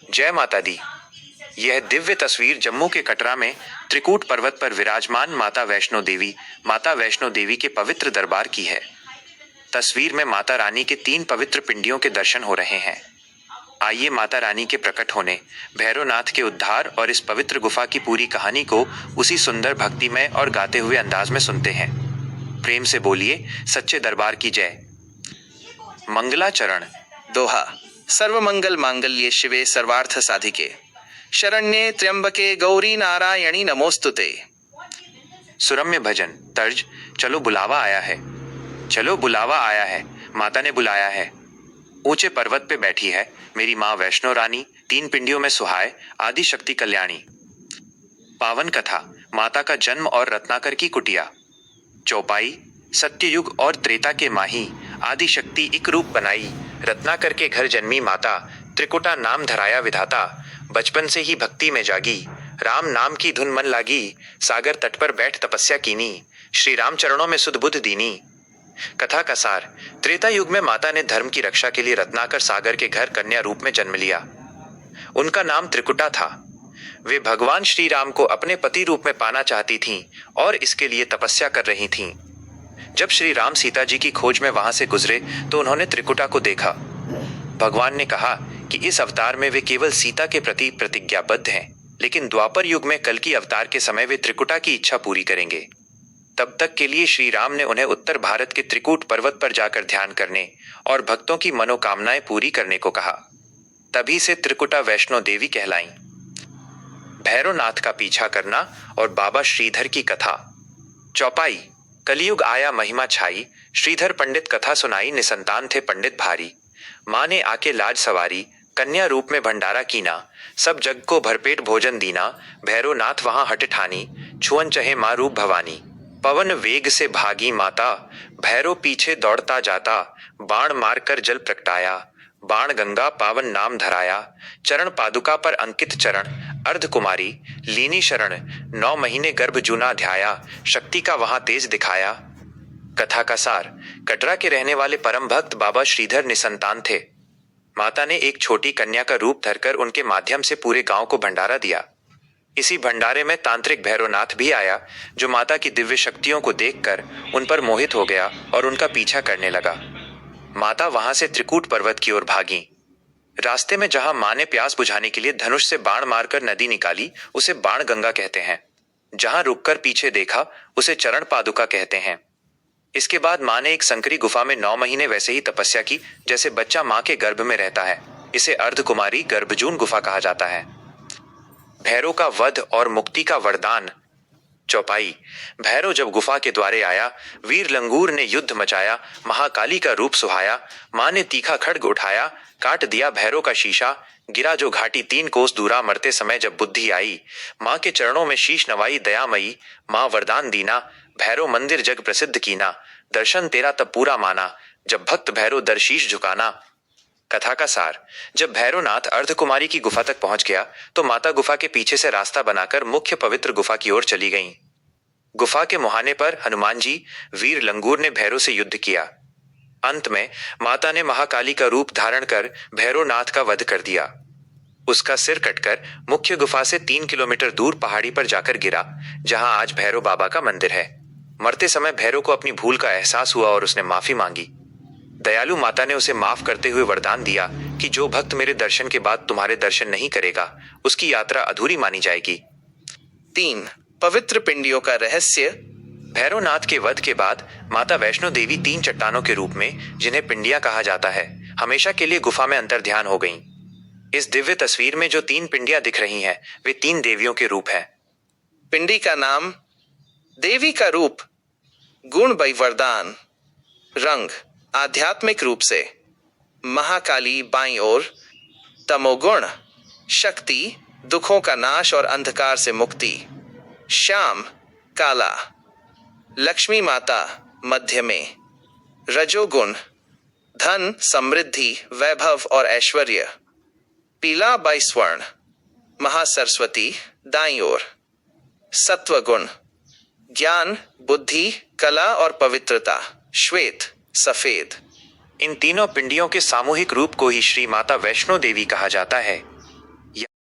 जय माता दी। यह दिव्य तस्वीर जम्मू के कटरा में त्रिकूट पर्वत पर विराजमान माता वैष्णो देवी के पवित्र दरबार की है। तस्वीर में माता रानी के 3 पवित्र पिंडियों के दर्शन हो रहे हैं। आइए माता रानी के प्रकट होने, भैरवनाथ के उद्धार और इस पवित्र गुफा की पूरी कहानी को उसी सुंदर भक्तिमय और गाते हुए अंदाज में सुनते हैं। प्रेम से बोलिए सच्चे दरबार की जय। मंगलाचरण। दोहा। सर्वमंगल मांगल्ये शिवे सर्वार्थ साधिके शरण्ये त्र्यंबके गौरी नारायणी नमोस्तुते। सुरम्य भजन। तर्ज। चलो बुलावा आया है, चलो बुलावा आया है, माता ने बुलाया है। ऊंचे पर्वत पे बैठी है मेरी माँ वैष्णो रानी, 3 पिंडियों में सुहाए आदि शक्ति कल्याणी। पावन कथा। माता का जन्म और रत्नाकर की कुटिया। चौपाई। सत्ययुग और त्रेता के माही आदि शक्ति एक रूप बनाई, रत्नाकर के घर जन्मी माता, त्रिकुटा नाम धराया विधाता। बचपन से ही भक्ति में जागी, राम नाम की धुन मन लागी, सागर तट पर बैठ तपस्या कीनी, श्री राम चरणों में सुध बुध दीनी। कथा का सार। त्रेता युग में माता ने धर्म की रक्षा के लिए रत्नाकर सागर के घर कन्या रूप में जन्म लिया। उनका नाम त्रिकुटा था। वे भगवान श्री राम को अपने पति रूप में पाना चाहती थीं और इसके लिए तपस्या कर रही थीं। जब श्री राम सीता जी की खोज में वहां से गुजरे तो उन्होंने त्रिकुटा को देखा। भगवान ने कहा कि इस अवतार में वे केवल सीता के प्रति प्रतिज्ञाबद्ध हैं, लेकिन द्वापर युग में कल की अवतार के समय वे त्रिकुटा की इच्छा पूरी करेंगे। तब तक के लिए श्री राम ने उन्हें उत्तर भारत के त्रिकूट पर्वत पर जाकर ध्यान करने और भक्तों की मनोकामनाएं पूरी करने को कहा। तभी से त्रिकुटा वैष्णो देवी कहलाईं। भैरवनाथ का पीछा करना और बाबा श्रीधर की कथा। चौपाई। कलयुग आया महिमा छाई, श्रीधर पंडित कथा सुनाई, निसंतान थे पंडित भारी। माँ ने आके लाज सवारी, कन्या रूप में भंडारा कीना, सब जग को भरपेट भोजन दीना, भैरवनाथ वहां हट ठानी, छुअन चहे माँ रूप भवानी। पवन वेग से भागी माता, भैरव पीछे दौड़ता जाता, बाण मार कर जल प्रगटाया, बाण गंगा पावन नाम धराया, चरण पादुका पर अंकित चरण, अर्ध कुमारी लीनी शरण, 9 महीने गर्भ जूना ध्याया, शक्ति का वहां तेज दिखाया। कथा का सार। कटरा के रहने वाले परम भक्त बाबा श्रीधर निसंतान थे। माता ने एक छोटी कन्या का रूप धरकर उनके माध्यम से पूरे गांव को भंडारा दिया। इसी भंडारे में तांत्रिक भैरवनाथ भी आया, जो माता की दिव्य शक्तियों को देखकर उन पर मोहित हो गया और उनका पीछा करने लगा। माता वहां से त्रिकूट पर्वत की ओर भागी। रास्ते में जहां मां ने प्यास बुझाने के लिए धनुष से बाण मारकर नदी निकाली, उसे बाण गंगा कहते हैं। जहां रुककर पीछे देखा, उसे चरण पादुका कहते हैं। इसके बाद मां ने एक संकरी गुफा में 9 महीने वैसे ही तपस्या की जैसे बच्चा मां के गर्भ में रहता है। इसे अर्धकुमारी गर्भजून गुफा कहा जाता है। भैरव का वध और मुक्ति का वरदान। चौपाई। भैरव जब गुफा के द्वारे आया, वीर लंगूर ने युद्ध मचाया, महाकाली का रूप सुहाया, मां ने तीखा खड्ग उठाया, काट दिया भैरव का शीशा, गिरा जो घाटी 3 कोस दूरा, मरते समय जब बुद्धि आई, मां के चरणों में शीश नवाई दयामयी, मां वरदान दीना, भैरव मंदिर जग प्रसिद्ध कीना, दर्शन तेरा तब पूरा माना, जब भक्त भैरव दर शीश झुकाना। कथा का सार। जब भैरवनाथ अर्धकुमारी की गुफा तक पहुंच गया तो माता गुफा के पीछे से रास्ता बनाकर मुख्य पवित्र गुफा की ओर चली गईं। गुफा के मुहाने पर हनुमान जी, वीर लंगूर ने भैरव से युद्ध किया। अंत में माता ने महाकाली का रूप धारण कर भैरवनाथ का वध कर दिया। उसका सिर कटकर मुख्य गुफा से 3 किलोमीटर दूर पहाड़ी पर जाकर गिरा, जहां आज भैरव बाबा का मंदिर है। मरते समय भैरव को अपनी भूल का एहसास हुआ और उसने माफी मांगी। दयालु माता ने उसे माफ करते हुए वरदान दिया कि जो भक्त मेरे दर्शन के बाद तुम्हारे दर्शन नहीं करेगा, उसकी यात्रा अधूरी मानी जाएगी। 3 पवित्र पिंडियों का रहस्य। भैरवनाथ के वध के बाद माता वैष्णो देवी 3 चट्टानों के रूप में, जिन्हें पिंडियां कहा जाता है, हमेशा के लिए गुफा में अंतर्ध्यान हो गईं। इस दिव्य तस्वीर में जो 3 पिंडियां दिख रही हैं, वे 3 देवियों के रूप हैं। पिंडी का नाम, देवी का रूप, गुण व वरदान। रंग आध्यात्मिक रूप से महाकाली बाईं ओर, तमोगुण शक्ति, दुखों का नाश और अंधकार से मुक्ति। श्याम काला, लक्ष्मी माता मध्य में। रजोगुण धन, समृद्धि, वैभव और ऐश्वर्य। पीला बाई स्वर्ण, महासरस्वती दाईं ओर। सत्वगुण ज्ञान, बुद्धि, कला और पवित्रता। श्वेत सफेद। इन तीनों पिंडियों के सामूहिक रूप को ही श्री माता वैष्णो देवी कहा जाता है।